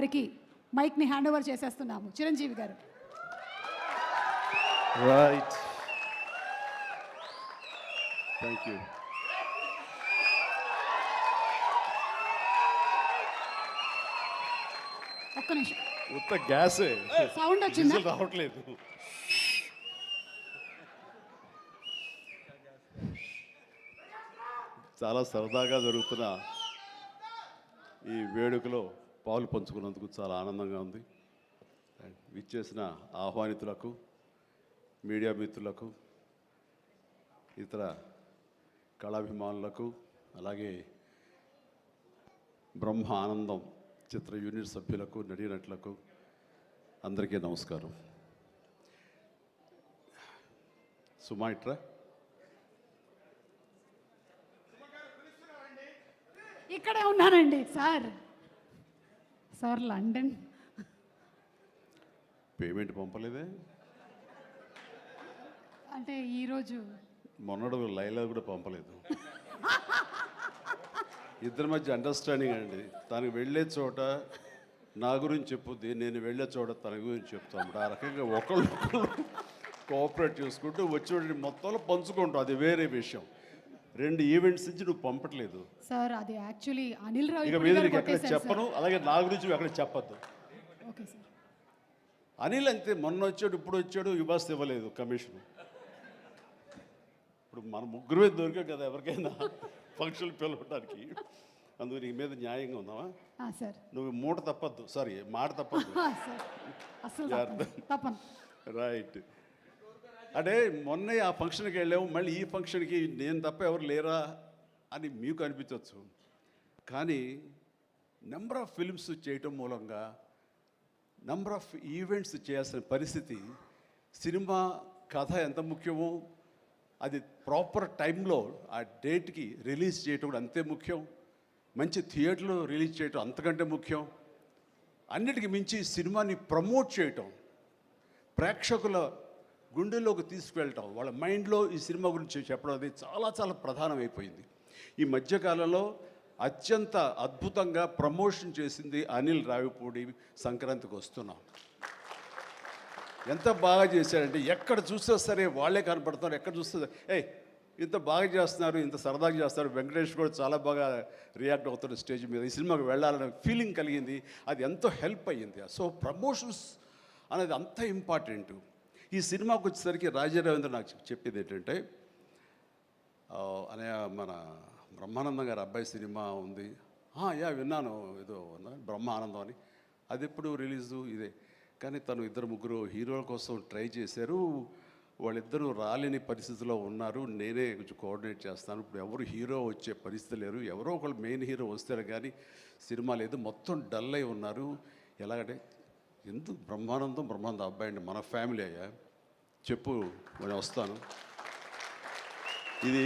గారికి మైక్ని hand over చేసేస్తున్నాము. Chiranjeevi గారు. Right, thank you. ఒక్క నిమిషం, ఉత్త గ్యాసే, సౌండ్ వచ్చిందా? రావట్లేదు. చాలా సరదాగా జరుగుతున్న ఈ వేడుకలో పాలు పంచుకున్నందుకు చాలా ఆనందంగా ఉంది. విచ్చేసిన ఆహ్వానితులకు, మీడియా మిత్రులకు, ఇతర కళాభిమానులకు, అలాగే బ్రహ్మ ఆనందం చిత్ర యూనిట్ సభ్యులకు, నటీనటులకు అందరికీ నమస్కారం. సుమాయిట్రా ఇక్కడే ఉన్నానండి సార్. సార్ లండన్ పేమెంట్ పంపలేదే? అంటే ఈరోజు మొన్నడు లైలా కూడా పంపలేదు. ఇద్దరి మధ్య అండర్స్టాండింగ్ అండి. తనకు వెళ్ళే చోట నా గురించి చెప్పుద్ది, నేను వెళ్ళే చోట తన గురించి చెప్తాము. ఆ రకంగా ఒకళ్ళు కోఆపరేట్ చేసుకుంటూ వచ్చి మొత్తంలో పంచుకుంటాం. అది వేరే విషయం. 2 ఈవెంట్స్ నుంచి నువ్వు పంపట్లేదు సార్. అది యాక్చువల్లీ అనిల్ రావు ఇక మీద నీకు ఎక్కడ చెప్పను. అలాగే నా గురించి ఎక్కడ చెప్పద్దు. Okay sir. అనిల్ అంతే, మొన్న వచ్చాడు, ఇప్పుడు వచ్చాడు, ఇవ్వాల్సి ఇవ్వలేదు కమిషన్. ఇప్పుడు మన ముగ్గురే దొరికాం కదా ఎవరికైనా ఫంక్షన్లు పిలవడానికి. అందుకు నీ మీద న్యాయంగా ఉందామా సార్? నువ్వు మూట తప్పద్దు, సారీ మాట తప్పద్దు. రైట్. అంటే మొన్నే ఆ ఫంక్షన్కి వెళ్ళాము, మళ్ళీ ఈ ఫంక్షన్కి నేను తప్ప ఎవరు లేరా అని మీకు అనిపించవచ్చు. కానీ నెంబర్ ఆఫ్ ఫిల్మ్స్ చేయటం మూలంగా నెంబర్ ఆఫ్ ఈవెంట్స్ చేయాల్సిన పరిస్థితి, సినిమా కథ ఎంత ముఖ్యమో అది ప్రాపర్ టైంలో ఆ డేట్కి రిలీజ్ చేయటం కూడా అంతే ముఖ్యం. మంచి థియేటర్లో రిలీజ్ చేయటం అంతకంటే ముఖ్యం. అన్నిటికీ మించి సినిమాని ప్రమోట్ చేయటం, ప్రేక్షకుల గుండెల్లోకి తీసుకువెళ్ళటం, వాళ్ళ మైండ్లో ఈ సినిమా గురించి చెప్పడం అది చాలా చాలా ప్రధానమైపోయింది. ఈ మధ్యకాలంలో అత్యంత అద్భుతంగా ప్రమోషన్ చేసింది అనిల్ రావిపూడి. సంక్రాంతికి వస్తున్నాం, ఎంత బాగా చేశారంటే ఎక్కడ చూస్తే సరే వాళ్ళే కనపడుతున్నారు. ఎక్కడ చూస్తే ఇంత బాగా చేస్తున్నారు, ఇంత సరదాగా చేస్తున్నారు. వెంకటేష్ కూడా చాలా బాగా రియాక్ట్ అవుతున్నారు స్టేజ్ మీద. ఈ సినిమాకి వెళ్ళాలనే ఫీలింగ్ కలిగింది. అది ఎంతో హెల్ప్ అయ్యింది. సో ప్రమోషన్స్ అనేది అంత ఇంపార్టెంట్. ఈ సినిమాకి వచ్చేసరికి రాజా రవీంద్ర నాకు చెప్పేది ఏంటంటే, అనే మన బ్రహ్మానందం గారి అబ్బాయి సినిమా ఉంది. విన్నాను, ఏదో బ్రహ్మ ఆనందం అని. అది ఎప్పుడు రిలీజు ఇదే. కానీ తను 2-3 హీరోల కోసం ట్రై చేశారు. వాళ్ళిద్దరూ రాలేని పరిస్థితిలో ఉన్నారు. నేనే కొంచెం కోఆర్డినేట్ చేస్తాను. ఇప్పుడు ఎవరు హీరో వచ్చే పరిస్థితి లేరు. ఎవరో ఒకళ్ళు మెయిన్ హీరో వస్తారు కానీ సినిమా లేదు. మొత్తం డల్ అయి ఉన్నారు. ఎలాగంటే ఎందుకు బ్రహ్మానందం అబ్బాయి అండి, మన ఫ్యామిలీ అయ్యా, చెప్పు నేను వస్తాను. ఇది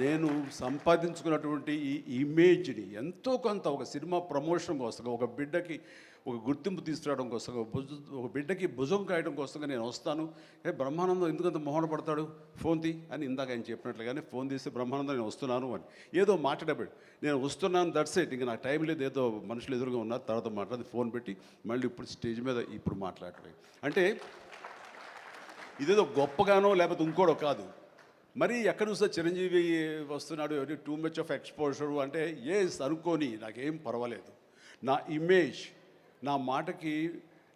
నేను సంపాదించుకున్నటువంటి ఈ ఇమేజ్ని ఎంతో కొంత ఒక సినిమా ప్రమోషన్ కోసం, ఒక బిడ్డకి ఒక గుర్తింపు తీసుకురావడం కోసం, ఒక బిడ్డకి భుజం కాయడం కోసంగా నేను వస్తాను. బ్రహ్మానందం ఎందుకంత మొహన పడతాడు, ఫోన్ తీ అని ఇందాక ఆయన చెప్పినట్లుగానే ఫోన్ తీసి బ్రహ్మానందం నేను వస్తున్నాను అని ఏదో మాట్లాడబడి నేను వస్తున్నాను, దట్స్ ఇట్. ఇంకా నాకు టైం లేదు, ఏదో మనుషులు ఎదురుగా ఉన్నారు, తర్వాత మాట్లాడి ఫోన్ పెట్టి మళ్ళీ ఇప్పుడు స్టేజ్ మీద ఇప్పుడు మాట్లాడటం. అంటే ఇదేదో గొప్పగానో లేకపోతే ఇంకోడో కాదు. మరి ఎక్కడ చూస్తే చిరంజీవి వస్తున్నాడు, టూ మచ్ ఆఫ్ ఎక్స్పోజర్ అంటే అనుకోని నాకేం పర్వాలేదు. నా ఇమేజ్, నా మాటకి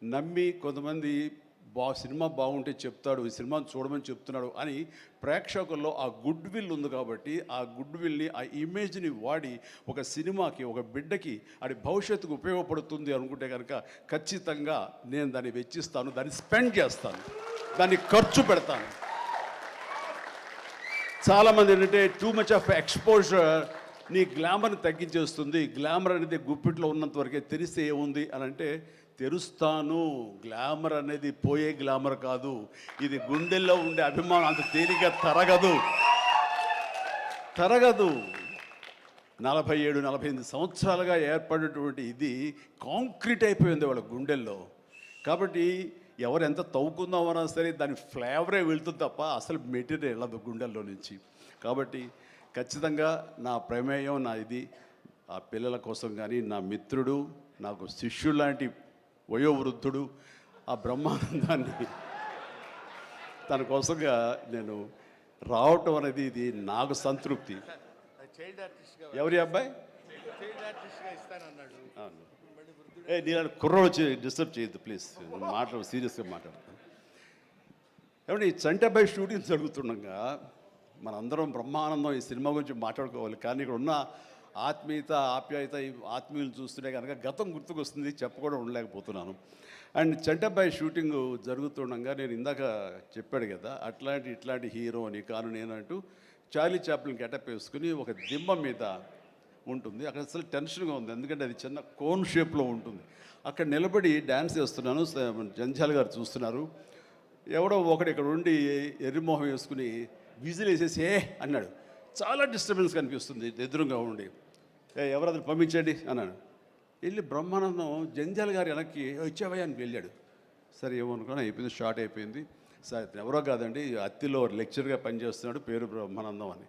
నమ్మి కొంతమంది సినిమా బాగుంటే చెప్తాడు, ఈ సినిమాను చూడమని చెప్తున్నాడు అని ప్రేక్షకుల్లో ఆ గుడ్ విల్ ఉంది. కాబట్టి ఆ గుడ్ విల్ని, ఆ ఇమేజ్ని వాడి ఒక సినిమాకి, ఒక బిడ్డకి అది భవిష్యత్తుకు ఉపయోగపడుతుంది అనుకుంటే కనుక ఖచ్చితంగా నేను దాన్ని వెచ్చిస్తాను, దాన్ని స్పెండ్ చేస్తాను, దాన్ని ఖర్చు పెడతాను. చాలామంది ఏంటంటే టూ మచ్ ఆఫ్ ఎక్స్పోజర్ నీ గ్లామర్ని తగ్గించేస్తుంది. గ్లామర్ అనేది గుప్పిట్లో ఉన్నంత వరకే, తెలిస్తే ఏముంది అని అంటే తెరుస్తాను. గ్లామర్ అనేది పోయే గ్లామర్ కాదు, ఇది గుండెల్లో ఉండే అభిమానం అంత తేలిగ్గా తరగదు. 47-48 సంవత్సరాలుగా ఏర్పడినటువంటి ఇది కాంక్రీట్ అయిపోయింది వాళ్ళ గుండెల్లో. కాబట్టి ఎవరు ఎంత తవ్వుకుందామన్నా సరే దాని ఫ్లేవరే వెళ్తుంది తప్ప అసలు మెటీరియల్ వెళ్ళదు గుండెల్లో నుంచి. కాబట్టి ఖచ్చితంగా నా ప్రమేయం, నా ఇది ఆ పిల్లల కోసం కానీ, నా మిత్రుడు నాకు శిష్యుడు లాంటి వయోవృద్ధుడు ఆ బ్రహ్మానందాన్ని తన కోసంగా నేను రావటం అనేది ఇది నాకు సంతృప్తి. చైల్డ్ ఆర్టిస్ట్గా ఎవరి అబ్బాయి? చైల్డ్ ఆర్టిస్ట్గా ఇస్తానన్నాడు. అవును. నేను కుర్రోడు డిస్టర్బ్ చేయొద్దు ప్లీజ్, సీరియస్గా మాట్లాడతాను. ఏమంటే ఈ చంటబ్బాయి షూటింగ్ జరుగుతుండగా మనందరం బ్రహ్మానందం ఈ సినిమా గురించి మాట్లాడుకోవాలి, కానీ ఇక్కడ ఉన్న ఆత్మీయత ఆప్యాయత ఈ ఆత్మీయులు చూస్తుంటే కనుక గతం గుర్తుకొస్తుంది, చెప్పకుండా ఉండలేకపోతున్నాను. అండ్ చంటబ్బాయి షూటింగ్ జరుగుతుండగా నేను ఇందాక చెప్పాడు కదా ఇట్లాంటి హీరో అని కాను నేనంటూ చార్లీ చాప్లిన్ గెటప్ వేసుకుని ఒక దిమ్మ మీద ఉంటుంది. అక్కడ అసలు టెన్షన్గా ఉంది, ఎందుకంటే అది చిన్న కోన్ షేప్లో ఉంటుంది. అక్కడ నిలబడి డ్యాన్స్ చేస్తున్నాను, జంజాల్ గారు చూస్తున్నారు. ఎవడో ఒకడు ఇక్కడ ఉండి ఎర్రిమోహం వేసుకుని విజిల్ వేసేసి అన్నాడు. చాలా డిస్టర్బెన్స్ కనిపిస్తుంది ఎదురుగా ఉండి. ఎవరది పంపించండి అన్నాడు. వెళ్ళి బ్రహ్మానందం జంజాల్ గారు వెనక్కి వచ్చావయ్యా అని వెళ్ళాడు. సరే ఏమనుకున్నా అయిపోయింది, షార్ట్ అయిపోయింది. సార్ ఎవరో కాదండి, అత్తిలో లెక్చర్గా పనిచేస్తున్నాడు, పేరు బ్రహ్మానందం అని.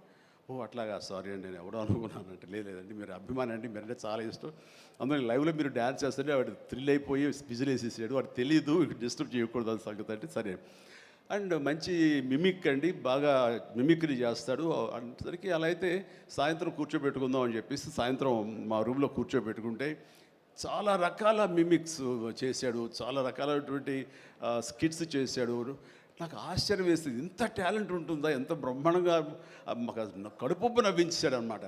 ఓ అట్లాగా, సారీ అండి నేను ఎవడో అనుకున్నానంటే. లేదండి మీరు అభిమానం అండి, మీరంటే చాలా ఇష్టం, అందులో లైవ్లో మీరు డ్యాన్స్ చేస్తుంటే వాడు థ్రిల్ అయిపోయి విజిల్ వేసేసాడు, వాడు తెలీదు డిస్టర్బ్ చేయకూడదు అని సంగతి అంటే సరే. అండ్ మంచి మిమిక్ అండి, బాగా మిమిక్రీ చేస్తాడు అనేసరికి అలా అయితే సాయంత్రం కూర్చోబెట్టుకుందాం అని చెప్పేసి సాయంత్రం మా రూమ్లో కూర్చోబెట్టుకుంటే చాలా రకాల మిమిక్స్ చేశాడు, చాలా రకాలైనటువంటి స్కిట్స్ చేశాడు. నాకు ఆశ్చర్యం వేస్తుంది, ఇంత టాలెంట్ ఉంటుందా, ఎంత బ్రహ్మాండంగా కడుపు నవ్వించాడు అనమాట.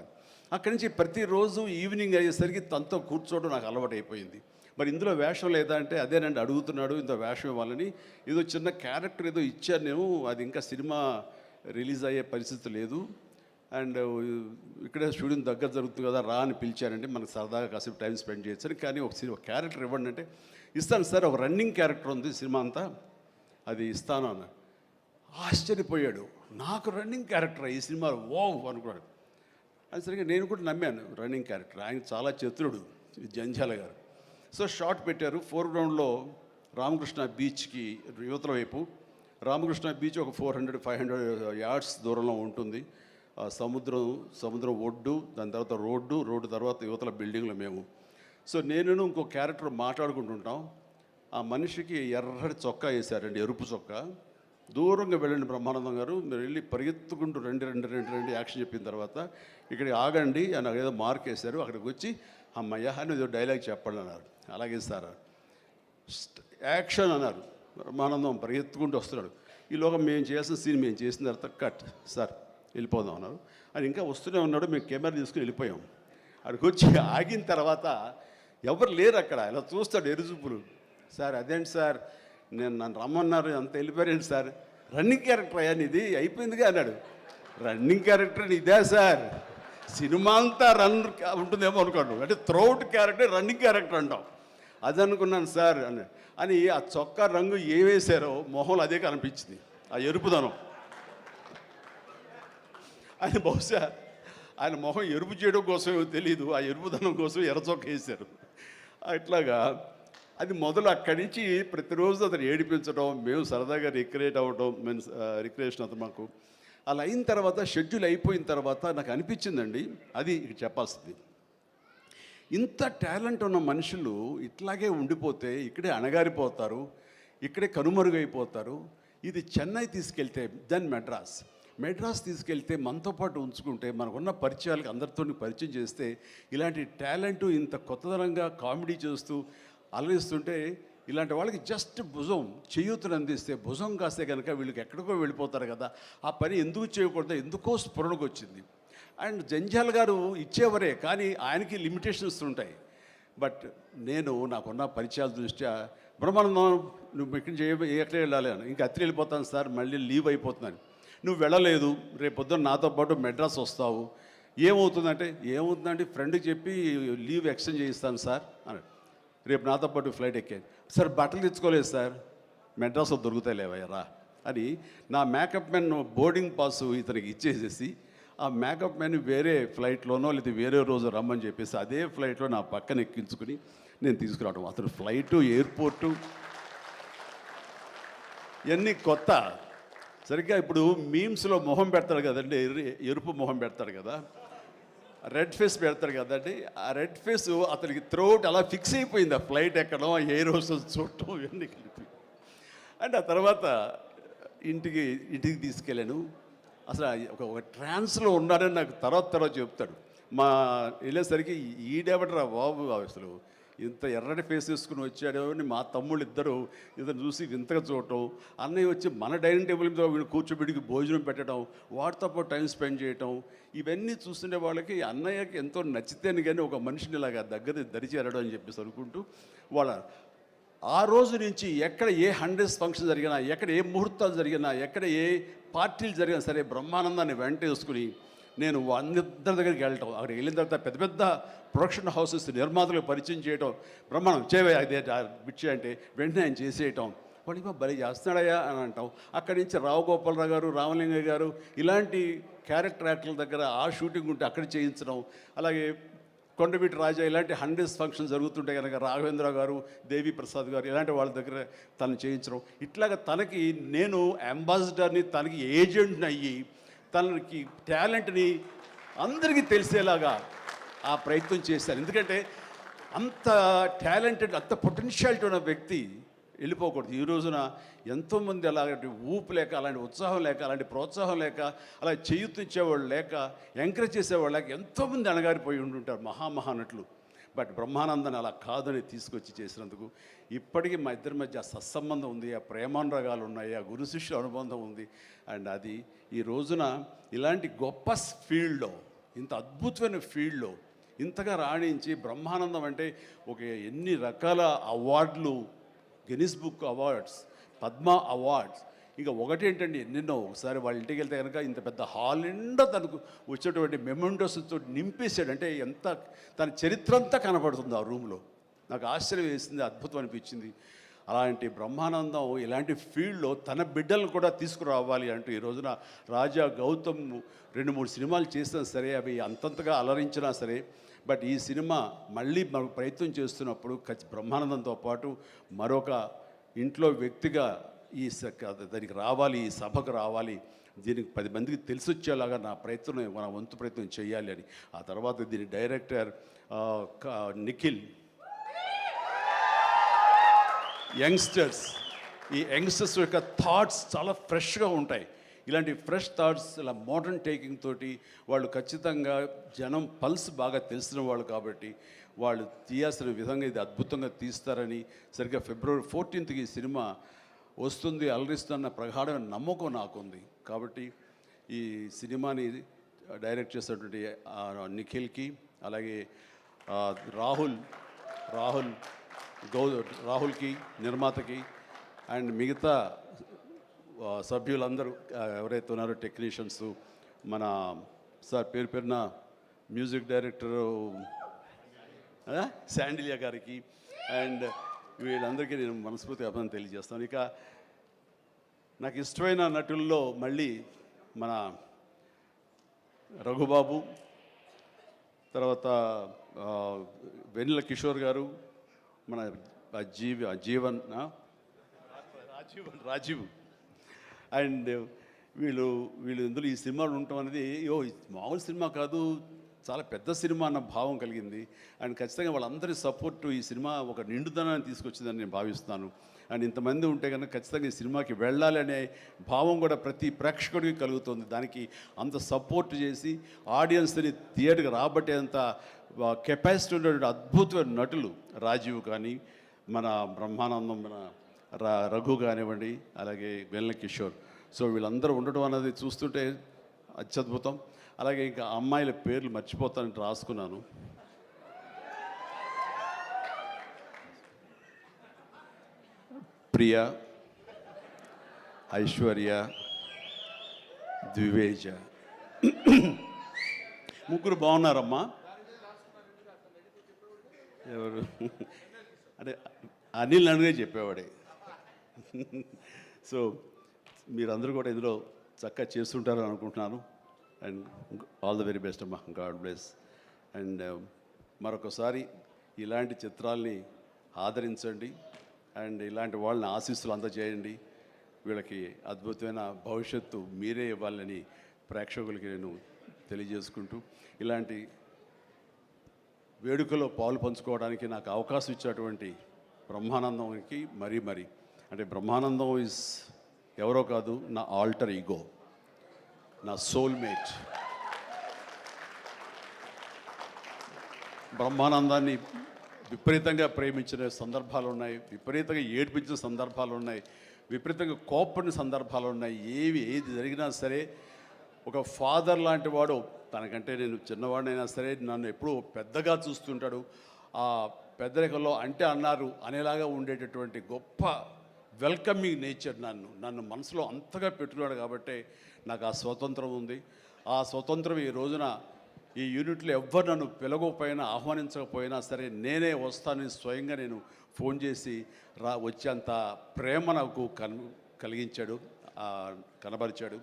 అక్కడి నుంచి ప్రతిరోజు ఈవినింగ్ అయ్యేసరికి తనతో కూర్చోవడం నాకు అలవాటు అయిపోయింది. మరి ఇందులో వేషం లేదా అంటే అదేనండి అడుగుతున్నాడు, ఇంత వేషం ఇవ్వాలని. ఏదో చిన్న క్యారెక్టర్ ఏదో ఇచ్చాను నేను, అది ఇంకా సినిమా రిలీజ్ అయ్యే పరిస్థితి లేదు. అండ్ ఇక్కడే స్టూడియో దగ్గర జరుగుతుంది కదా రా అని పిలిచారండి, మనకు సరదాగా కాసేపు టైం స్పెండ్ చేయొచ్చు. కానీ ఒక క్యారెక్టర్ ఇవ్వండి అంటే ఇస్తాను సార్, ఒక రన్నింగ్ క్యారెక్టర్ ఉంది సినిమా అంతా, అది ఇస్తాను అన్న. ఆశ్చర్యపోయాడు, నాకు రన్నింగ్ క్యారెక్టర్ ఈ సినిమాలో ఓ అనుకున్నాడు. అది సరిగ్గా నేను కూడా నమ్మాను, రన్నింగ్ క్యారెక్టర్. ఆయన చాలా చతురుడు జంజాల గారు. సో షార్ట్ పెట్టారు. ఫోర్గ్రౌండ్లో రామకృష్ణ బీచ్కి యువతల వైపు, రామకృష్ణ బీచ్ ఒక 400-500 యార్డ్స్ దూరంలో ఉంటుంది. సముద్రం ఒడ్డు, దాని తర్వాత రోడ్డు తర్వాత యువతల బిల్డింగ్లో మేము. సో నేను ఇంకో క్యారెక్టర్ మాట్లాడుకుంటుంటాం. ఆ మనిషికి ఎర్రటి చొక్కా వేశారండి, ఎరుపు చొక్కా. దూరంగా వెళ్ళండి బ్రహ్మానందం గారు, మీరు వెళ్ళి పరిగెత్తుకుంటూ రెండు యాక్షన్ చెప్పిన తర్వాత ఇక్కడికి ఆగండి అని ఏదో మార్క్ వేశారు. అక్కడికి వచ్చి అమ్మయ్య అని ఏదో డైలాగ్ చెప్పండి అన్నారు. అలాగే సార్ యాక్షన్ అన్నారు. బ్రహ్మానందం పరిగెత్తుకుంటూ వస్తున్నాడు. ఈలోగా మేము చేసిన సీన్ మేము చేసిన తర్వాత కట్ సార్ వెళ్ళిపోదాం అన్నారు. అని ఇంకా వస్తూనే ఉన్నాడు. మేము కెమెరా తీసుకుని వెళ్ళిపోయాం. అక్కడికి వచ్చి ఆగిన తర్వాత ఎవరు లేరు అక్కడ. ఇలా చూస్తాడు ఎరుజుప్పులు. సార్ అదేంటి సార్, నన్ను రమ్మన్నారు, అంత వెళ్ళిపోయారండి సార్. రన్నింగ్ క్యారెక్టర్ అయ్యా ఇది అయిపోయిందిగా అన్నాడు. రన్నింగ్ క్యారెక్టర్ ఇదే సార్, సినిమా అంతా రన్ ఉంటుందేమో అనుకోండి, అంటే త్రౌట్ క్యారెక్టర్ రన్నింగ్ క్యారెక్టర్ అంటాం. అది అనుకున్నాను సార్ అని ఆ చొక్కా రంగు ఏ వేశారో మొహంలో అదే కనిపించింది, ఆ ఎరుపుదనం. ఆయన బహుశా ఆయన మొహం ఎరుపు చేయడం కోసమో తెలియదు, ఆ ఎరుపుదనం కోసం ఎర్ర చొక్క వేశారు. అట్లాగా అది మొదలు అక్కడి నుంచి ప్రతిరోజు అతను ఏడిపించడం, మేము సరదాగా రిక్రియేట్ అవ్వడం, రిక్రియేషన్ అతను మాకు. అలా అయిన తర్వాత షెడ్యూల్ అయిపోయిన తర్వాత నాకు అనిపించిందండి, అది ఇక్కడ చెప్పాల్సింది, ఇంత టాలెంట్ ఉన్న మనుషులు ఇట్లాగే ఉండిపోతే ఇక్కడే అణగారిపోతారు, ఇక్కడే కనుమరుగైపోతారు. ఇది చెన్నై తీసుకెళ్తే దెన్ మెడ్రాస్ తీసుకెళ్తే మనతో పాటు ఉంచుకుంటే మనకున్న పరిచయాలకు అందరితో పరిచయం చేస్తే ఇలాంటి టాలెంట్ ఇంత కొత్తదనంగా కామెడీ చేస్తూ అలరిస్తుంటే ఇలాంటి వాళ్ళకి జస్ట్ భుజం చేయూతను అందిస్తే, భుజం కాస్తే కనుక వీళ్ళకి ఎక్కడికో వెళ్ళిపోతారు కదా. ఆ పని ఎందుకు చేయకూడదు, ఎందుకో స్ఫురణకు వచ్చింది. అండ్ జంజాల్ గారు ఇచ్చేవరే, కానీ ఆయనకి లిమిటేషన్స్ ఉంటాయి. బట్ నాకున్న పరిచయాల దృష్ట్యా బ్రహ్మానందం నువ్వు ఎక్కడ వెళ్ళాలి అని, ఇంకా అత్రి వెళ్ళిపోతాను సార్, మళ్ళీ లీవ్ అయిపోతున్నాను. నువ్వు వెళ్ళలేదు, రేపు పొద్దున్న నాతో పాటు మెడ్రాస్ వస్తావు, ఏమవుతుందంటే ఫ్రెండ్కి చెప్పి లీవ్ ఎక్స్టెండ్ చేయిస్తాను సార్ అన్నాడు. రేపు నాతో పాటు ఫ్లైట్ ఎక్కాను సార్, బట్టలు తెచ్చుకోలేదు సార్, మెడ్రాస్లో దొరుకుతాయి లేవయ్యరా అని నా మేకప్ మ్యాన్ బోర్డింగ్ పాస్ ఇతనికి ఇచ్చేసేసి ఆ మేకప్ మ్యాన్ వేరే ఫ్లైట్లోనో లేదా వేరే రోజు రమ్మని చెప్పేసి అదే ఫ్లైట్లో నా పక్కన ఎక్కించుకుని నేను తీసుకురావడం. అతను ఫ్లైటు, ఎయిర్పోర్టు ఇవన్నీ కొత్త. సరిగ్గా ఇప్పుడు మీమ్స్లో మొహం పెడతాడు కదండి, ఎరుపు మొహం పెడతాడు కదా, రెడ్ ఫేస్ పెడతాడు కదండి, ఆ రెడ్ ఫేస్ అతనికి త్రోట్ అలా ఫిక్స్ అయిపోయింది. ఆ ఫ్లైట్ ఎక్కడం, ఆ ఎయిర్ హోస్టెస్ చూడటం ఇవన్నీ కలిపి. అండ్ ఆ తర్వాత ఇంటికి తీసుకెళ్ళాను. అసలు ఒక ట్రాన్స్లో ఉన్నాడని నాకు తర్వాత చెప్తాడు. మా వెళ్ళేసరికి ఈడెవడరా బాబు అసలు ఇంత ఎర్రటి ఫేస్ వేసుకుని వచ్చాడో అని మా తమ్ముళ్ళు ఇద్దరు చూసి వింతగా చూడటం, అన్నయ్య వచ్చి మన డైనింగ్ టేబుల్ మీద వీళ్ళు కూర్చోబెడికి భోజనం పెట్టడం, వాటితో పాటు టైం స్పెండ్ చేయటం, ఇవన్నీ చూస్తుండే వాళ్ళకి అన్నయ్యకి ఎంతో నచ్చితేనే కానీ ఒక మనిషిని ఇలాగా దగ్గర దరిచేరడం అని చెప్పేసి అనుకుంటూ వాళ్ళ ఆ రోజు నుంచి ఎక్కడ ఏ 100th ఫంక్షన్ జరిగినా, ఎక్కడ ఏ ముహూర్తాలు జరిగినా, ఎక్కడ ఏ పార్టీలు జరిగినా సరే బ్రహ్మానందాన్ని వెంట వేసుకుని నేను అందరి దగ్గరికి వెళ్ళటం, అక్కడికి వెళ్ళిన తర్వాత పెద్ద పెద్ద ప్రొడక్షన్ హౌసెస్ నిర్మాతలకు పరిచయం చేయటం, బ్రహ్మాండం చేయవే అదే బిచ్చి అంటే వెంటనే ఆయన చేసేయటం, వాడికి భలే చేస్తున్నాడయ్యా అని అంటాం. అక్కడి నుంచి రావు గోపాలరావు గారు, రామలింగయ్య గారు ఇలాంటి క్యారెక్టర్ యాక్టర్ల దగ్గర ఆ షూటింగ్ ఉంటే అక్కడ చేయించడం, అలాగే కొండవీటి రాజా ఇలాంటి 100th ఫంక్షన్ జరుగుతుంటే కనుక రాఘవేంద్ర గారు, దేవి ప్రసాద్ గారు ఇలాంటి వాళ్ళ దగ్గర తను చేయించడం, ఇట్లాగా తనకి నేను అంబాసిడర్ని, తనకి ఏజెంట్ని అయ్యి తనకి టాలెంట్ని అందరికీ తెలిసేలాగా ఆ ప్రయత్నం చేశాను. ఎందుకంటే అంత టాలెంటెడ్, అంత పొటెన్షియాలిటీ ఉన్న వ్యక్తి వెళ్ళిపోకూడదు. ఈ రోజున ఎంతోమంది అలాంటి ఊపు లేక, అలాంటి ఉత్సాహం లేక, అలాంటి ప్రోత్సాహం లేక, అలా చేయూతించేవాళ్ళు లేక, ఎంకరేజ్ చేసేవాళ్ళు లేక ఎంతోమంది అణగారిపోయి ఉంటుంటారు మహానటులు. బట్ బ్రహ్మానందాన్ని అలా కాదని తీసుకొచ్చి చేసినందుకు ఇప్పటికీ మా ఇద్దరి మధ్య ఆ సత్సంబంధం ఉంది, ఆ ప్రేమానురాగాలు ఉన్నాయి, ఆ గురు శిష్యుల అనుబంధం ఉంది. అండ్ అది ఈ రోజున ఇలాంటి గొప్ప ఫీల్డ్లో, ఇంత అద్భుతమైన ఫీల్డ్లో ఇంతగా రాణించి బ్రహ్మానందం అంటే ఒక ఎన్ని రకాల అవార్డులు, Guinness book awards, Padma awards, ఇంకా ఒకటేంటండి ఎన్నెన్నో. ఒకసారి వాళ్ళ ఇంటికి వెళ్తే కనుక ఇంత పెద్ద హాల్ నిండా తనకు వచ్చేటువంటి మెమెంటోస్తో నింపేశాడు. అంటే ఎంత తన చరిత్ర అంతా కనపడుతుంది ఆ రూమ్లో. నాకు ఆశ్చర్యం వేసింది, అద్భుతం అనిపించింది. అలాంటి బ్రహ్మానందం ఇలాంటి ఫీల్డ్లో తన బిడ్డలను కూడా తీసుకురావాలి అంటూ ఈ రోజున రాజా గౌతమ్ 2-3 సినిమాలు చేసినా సరే అవి అంతంతగా అలరించినా సరే, బట్ ఈ సినిమా మళ్ళీ మనకు ప్రయత్నం చేస్తున్నప్పుడు బ్రహ్మానందంతో పాటు మరొక ఇంట్లో వ్యక్తిగా దానికి రావాలి, ఈ సభకు రావాలి, దీనికి 10 మందికి తెలిసొచ్చేలాగా నా వంతు ప్రయత్నం చేయాలి అని. ఆ తర్వాత దీని డైరెక్టర్ నిఖిల్, ఈ యంగ్స్టర్స్ యొక్క థాట్స్ చాలా ఫ్రెష్గా ఉంటాయి. ఇలాంటి ఫ్రెష్ థాట్స్, ఇలా మోడర్న్ టేకింగ్ తోటి వాళ్ళు ఖచ్చితంగా జనం పల్స్ బాగా తెలిసిన వాళ్ళు కాబట్టి వాళ్ళు తీయాల్సిన విధంగా ఇది అద్భుతంగా తీస్తారని, సరిగ్గా February 14th ఈ సినిమా వస్తుంది, అలరిస్తున్న ప్రగాఢమైన నమ్మకం నాకుంది. కాబట్టి ఈ సినిమాని డైరెక్ట్ చేసినటువంటి నిఖిల్కి, అలాగే రాహుల్కి నిర్మాతకి, అండ్ మిగతా సభ్యులందరూ ఎవరైతే ఉన్నారో టెక్నీషియన్స్, మన సార్ పేరున మ్యూజిక్ డైరెక్టరు శాండిలియా గారికి, అండ్ వీళ్ళందరికీ నేను మనస్ఫూర్తిగా అభినందన తెలియజేస్తాను. ఇక నాకు ఇష్టమైన నటుల్లో మళ్ళీ మన రఘుబాబు, తర్వాత వెన్నెల కిషోర్ గారు, మన రాజీవ్, అండ్ వీళ్ళు ఇందులో ఈ సినిమాలు ఉండటం అనేది మామూలు సినిమా కాదు, చాలా పెద్ద సినిమా అన్న భావం కలిగింది. అండ్ ఖచ్చితంగా వాళ్ళందరి సపోర్టు ఈ సినిమా ఒక నిండుదనాన్ని తీసుకొచ్చిందని నేను భావిస్తున్నాను. అండ్ ఇంతమంది ఉంటే కనుక ఖచ్చితంగా ఈ సినిమాకి వెళ్ళాలి అనే భావం కూడా ప్రతి ప్రేక్షకుడికి కలుగుతుంది. దానికి అంత సపోర్ట్ చేసి ఆడియన్స్ని థియేటర్కి రాబట్టేంత కెపాసిటీ ఉన్నటువంటి అద్భుతమైన నటులు రాజీవ్ కానీ, మన బ్రహ్మానందం, మన రఘు కానివ్వండి, అలాగే వెన్నెల కిషోర్. సో వీళ్ళందరూ ఉండటం అనేది చూస్తుంటే అత్యద్భుతం. అలాగే ఇంకా అమ్మాయిల పేర్లు మర్చిపోతానని రాసుకున్నాను. ప్రియ, ఐశ్వర్య, ద్వివేజ, ముగ్గురు బాగున్నారమ్మా. ఎవరు అంటే అనిల్ నన్నుగా చెప్పేవాడే. సో మీరందరూ కూడా ఇందులో చక్కగా చేస్తుంటారని అనుకుంటున్నాను. And all the very best అమ్మా, గాడ్ బ్లెస్. అండ్ మరొకసారి ఇలాంటి చిత్రాల్ని ఆదరించండి, అండ్ ఇలాంటి వాళ్ళని ఆశీస్సులు అందజేయండి. వీళ్ళకి అద్భుతమైన భవిష్యత్తు మీరే ఇవ్వాలని ప్రేక్షకులకి నేను తెలియజేసుకుంటూ, ఇలాంటి వేడుకలో పాలు పంచుకోవడానికి నాకు అవకాశం ఇచ్చినటువంటి బ్రహ్మానందంకి మరీ అంటే బ్రహ్మానందం ఇస్ ఎవరో కాదు, నా ఆల్టర్ ఈగో, నా సోల్మేట్. బ్రహ్మానందాన్ని విపరీతంగా ప్రేమించిన సందర్భాలు ఉన్నాయి, విపరీతంగా ఏడ్పించిన సందర్భాలు ఉన్నాయి, విపరీతంగా కోప్పడిన సందర్భాలు ఉన్నాయి. ఏది జరిగినా సరే ఒక ఫాదర్ లాంటి వాడు, తనకంటే నేను చిన్నవాడినైనా సరే నన్ను ఎప్పుడూ పెద్దగా చూస్తుంటాడు. ఆ పెద్దరికంలో అంటే అన్నారు అనేలాగా ఉండేటటువంటి గొప్ప వెల్కమింగ్ నేచర్ నన్ను మనసులో అంతగా పెట్టుకున్నాడు. కాబట్టి నాకు ఆ స్వతంత్రం ఉంది. ఆ స్వతంత్రం ఈ రోజున ఈ యూనిట్లో ఎవ్వరు నన్ను పిలవకపోయినా ఆహ్వానించకపోయినా సరే నేనే వస్తానని స్వయంగా నేను ఫోన్ చేసి వచ్చేంత ప్రేమ నాకు కలిగించాడు, కనబరిచాడు.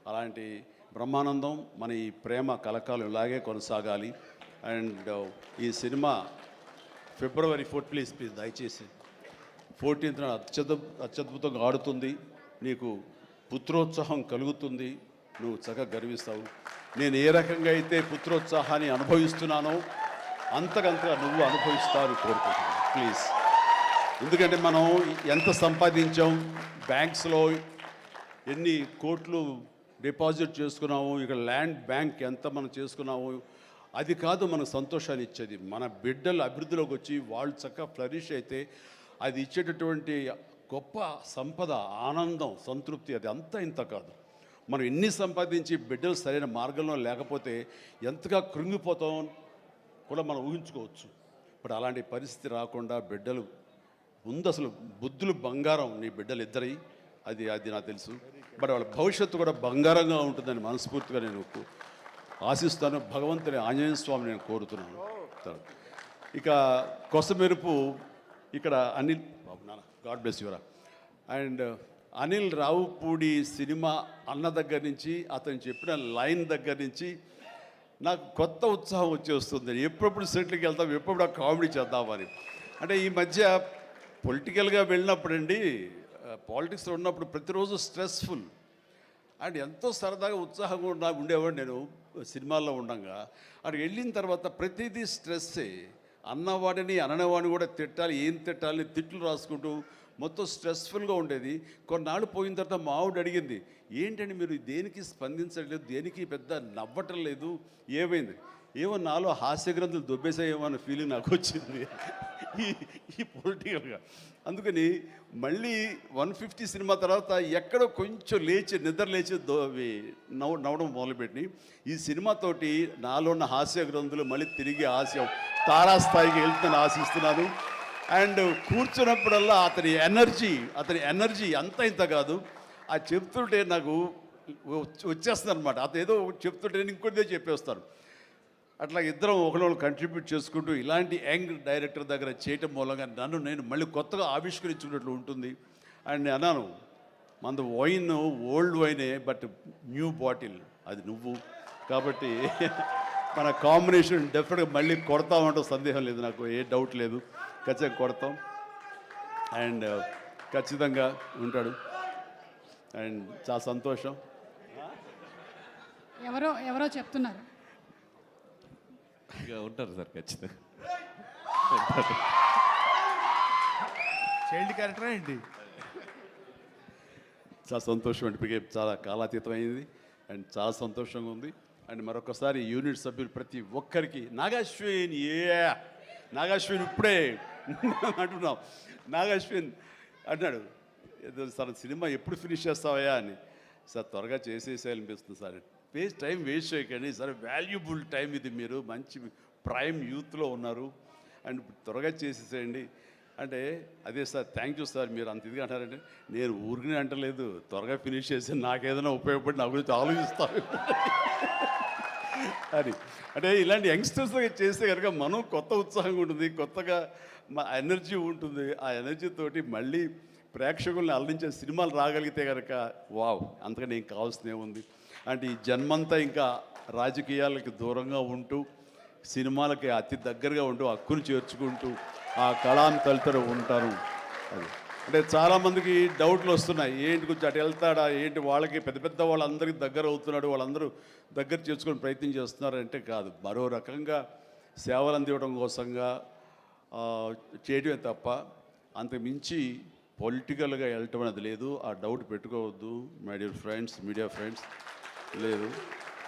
అలాంటి బ్రహ్మానందం మన ఈ ప్రేమ కలకాలం ఇలాగే కొనసాగాలి. అండ్ ఈ సినిమా ఫిబ్రవరి 4 ప్లీజ్ దయచేసి 14th అత్యద్భుతంగా ఆడుతుంది. నీకు పుత్రోత్సాహం కలుగుతుంది, నువ్వు చక్కగా గర్విస్తావు. నేను ఏ రకంగా అయితే పుత్రోత్సాహాన్ని అనుభవిస్తున్నానో అంతకంతగా నువ్వు అనుభవిస్తావు కోరుకుంటున్నాను ప్లీజ్. ఎందుకంటే మనం ఎంత సంపాదించాం, బ్యాంక్స్లో ఎన్ని కోట్లు డిపాజిట్ చేసుకున్నాము, ఇక్కడ ల్యాండ్ బ్యాంక్ ఎంత మనం చేసుకున్నాము, అది కాదు మనకు సంతోషాన్ని ఇచ్చేది. మన బిడ్డలు అభివృద్ధిలోకి వచ్చి వాళ్ళు చక్కగా ఫ్లరిష్ అయితే అది ఇచ్చేటటువంటి గొప్ప సంపద, ఆనందం, సంతృప్తి అది అంతా ఇంత కాదు. మనం ఎన్ని సంపాదించి బిడ్డలు సరైన మార్గంలో లేకపోతే ఎంతగా కృంగిపోతాం కూడా మనం ఊహించుకోవచ్చు. ఇప్పుడు అలాంటి పరిస్థితి రాకుండా బిడ్డలు ముందు అసలు బుద్ధులు బంగారం నీ బిడ్డలు ఇద్దరి, అది నాకు తెలుసు. బట్ వాళ్ళ భవిష్యత్తు కూడా బంగారంగా ఉంటుందని మనస్ఫూర్తిగా నేను ఆశిస్తాను. భగవంతుని ఆంజనేయ స్వామి నేను కోరుతున్నాను. ఇక కొసమెరుపు ఇక్కడ అనిల్ బాబు నాన్న గాడ్ బ్లెస్ యువరా. అండ్ అనిల్ రావుపూడి సినిమా అన్న దగ్గర నుంచి, అతను చెప్పిన లైన్ దగ్గర నుంచి నాకు కొత్త ఉత్సాహం వచ్చేస్తుంది. ఎప్పుడప్పుడు సెట్లకి వెళ్తాం, ఎప్పుడు కామెడీ చేద్దామని. అంటే ఈ మధ్య పొలిటికల్గా వెళ్ళినప్పుడండి, పాలిటిక్స్లో ఉన్నప్పుడు ప్రతిరోజు స్ట్రెస్ఫుల్ అండ్ ఎంతో సరదాగా ఉత్సాహంగా ఉండేవాడు నేను సినిమాల్లో ఉండగా. అక్కడికి వెళ్ళిన తర్వాత ప్రతిదీ స్ట్రెస్సే. అన్నవాడిని అననవాడిని కూడా తిట్టాలి, ఏం తిట్టాలని తిట్లు రాసుకుంటూ మొత్తం స్ట్రెస్ఫుల్గా ఉండేది. కొన్నాళ్ళు పోయిన తర్వాత మా ఆవిడ అడిగింది, ఏంటండి మీరు దేనికి స్పందించట్లేదు, దేనికి పెద్ద నవ్వటం లేదు, ఏమైంది? ఏమో నాలో హాస్య గ్రంథులు దొబ్బేసాయేమో అన్న ఫీలింగ్ నాకు వచ్చింది ఈ పొలిటికల్గా. అందుకని మళ్ళీ 150 సినిమా తర్వాత ఎక్కడో కొంచెం నిద్ర లేచి నవ్వడం మొదలుపెట్టి ఈ సినిమాతోటి నాలో ఉన్న హాస్య గ్రంథులు మళ్ళీ తిరిగి హాస్యం తారాస్థాయికి వెళ్తుందని ఆశిస్తున్నాను. అండ్ కూర్చున్నప్పుడల్లా అతని ఎనర్జీ అంత ఇంత కాదు. ఆ చెప్తుంటే నాకు వచ్చేస్తుంది అనమాట. అతను ఏదో చెప్తుంటే నేను ఇంకోటిదే చెప్పేస్తాను. అట్లా ఇద్దరం ఒకళ్ళు కంట్రిబ్యూట్ చేసుకుంటూ ఇలాంటి యంగ్ డైరెక్టర్ దగ్గర చేయటం మూలంగా నేను మళ్ళీ కొత్తగా ఆవిష్కరించుకున్నట్లు ఉంటుంది. అండ్ అన్నాను, మన వైన్ ఓల్డ్ వైనే, బట్ న్యూ బాటిల్ అది నువ్వు. కాబట్టి మన కాంబినేషన్ డెఫినెట్గా మళ్ళీ కొడతామంటే సందేహం లేదు, నాకు ఏ డౌట్ లేదు. ఖచ్చితంగా కొడతాం. అండ్ ఖచ్చితంగా ఉంటాడు. అండ్ చాలా సంతోషం. ఎవరో చెప్తున్నారు ఇక ఉంటారు సార్, ఖచ్చితంగా చైల్డ్ క్యారెక్టర్ ఏంటి? చాలా సంతోషం అండి, చాలా కాలాతీతం అయింది అండ్ చాలా సంతోషంగా ఉంది. అండ్ మరొకసారి యూనిట్ సభ్యులు ప్రతి ఒక్కరికి నాగాశ్విన్ ఇప్పుడే అంటున్నాం. నాగాశ్విన్ అన్నాడు, సార్ సినిమా ఎప్పుడు ఫినిష్ చేస్తావయ్యా అని. సార్ త్వరగా చేసేసేయాలనిపిస్తుంది సార్, టైం వేస్ట్ చేయకండి సార్, వాల్యుబుల్ టైం ఇది, మీరు మంచి ప్రైమ్ యూత్లో ఉన్నారు అండ్ త్వరగా చేసేసేయండి అంటే. అదే సార్, థ్యాంక్ యూ సార్, మీరు అంత ఇదిగా అంటారంటే నేను ఊరికనే అంటలేదు, త్వరగా ఫినిష్ చేసి నాకేదైనా ఉపయోగపడి నా గురించి ఆలోచిస్తాను అని. అంటే ఇలాంటి యంగ్స్టర్స్ చేస్తే కనుక మనం కొత్త ఉత్సాహంగా ఉంటుంది, కొత్తగా మా ఎనర్జీ ఉంటుంది. ఆ ఎనర్జీతోటి మళ్ళీ ప్రేక్షకుల్ని అలరించే సినిమాలు రాగలిగితే కనుక వావ్, అంతకని ఏం కావాల్సినే ఉంది. అంటే ఈ జన్మంతా ఇంకా రాజకీయాలకి దూరంగా ఉంటూ సినిమాలకి అతి దగ్గరగా ఉంటూ హక్కును చేర్చుకుంటూ ఆ కళాన్ని తలుతూ ఉంటారు. అది అంటే చాలామందికి డౌట్లు వస్తున్నాయి, ఏంటి కొంచెం అటు వెళ్తాడా ఏంటి, వాళ్ళకి పెద్ద వాళ్ళందరికీ దగ్గర అవుతున్నాడు, వాళ్ళందరూ దగ్గర చేసుకొని ప్రయత్నం చేస్తున్నారు అంటే కాదు, మరో రకంగా సేవలు అందివ్వడం కోసంగా చేయడమే తప్ప అంతకు మించి పొలిటికల్గా వెళ్ళటం అనేది లేదు. ఆ డౌట్ పెట్టుకోవద్దు my dear friends, media friends. లేదు,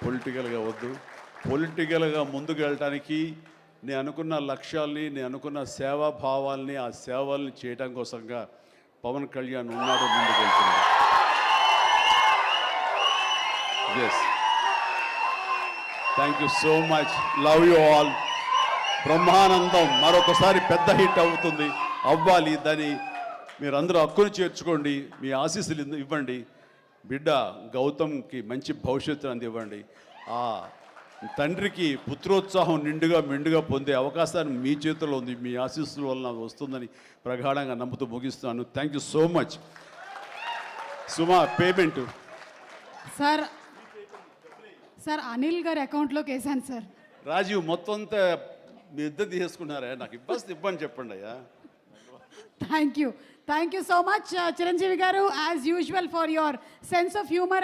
పొలిటికల్గా వద్దు. పొలిటికల్గా ముందుకు వెళ్ళటానికి నేను అనుకున్న లక్ష్యాల్ని, నేను అనుకున్న సేవా భావాల్ని, ఆ సేవల్ని చేయడం కోసంగా పవన్ కళ్యాణ్ ఉన్నాడు, ముందుకు వెళ్తున్నాడు. Yes, thank you so much, love you all. Brahmanandam మరొకసారి పెద్ద హిట్ అవుతుంది, అవ్వాలి. దాన్ని మీరందరూ హక్కును చేర్చుకోండి, మీ ఆశీస్సులు ఇవ్వండి. బిడ్డ గౌతమ్కి మంచి భవిష్యత్తు అందివ్వండి. ఆ తండ్రికి పుత్రోత్సాహం నిండుగా మెండుగా పొందే అవకాశాన్ని మీ చేతుల్లో ఉంది. మీ ఆశీస్సుల వలన వస్తుందని ప్రగాఢంగా నమ్ముతూ ముగిస్తున్నాను. Thank you so much. Suma, payment sir sir Anil గారి అకౌంట్లోకి వేసాను సార్. రాజీవ్ మొత్తం అంతా మీ ఇద్దరు తీసుకున్నారా? నాకు ఇబ్బంది చెప్పండి అయ్యా. Thank you so much Chiranjeevi గారు, as usual for your sense of humour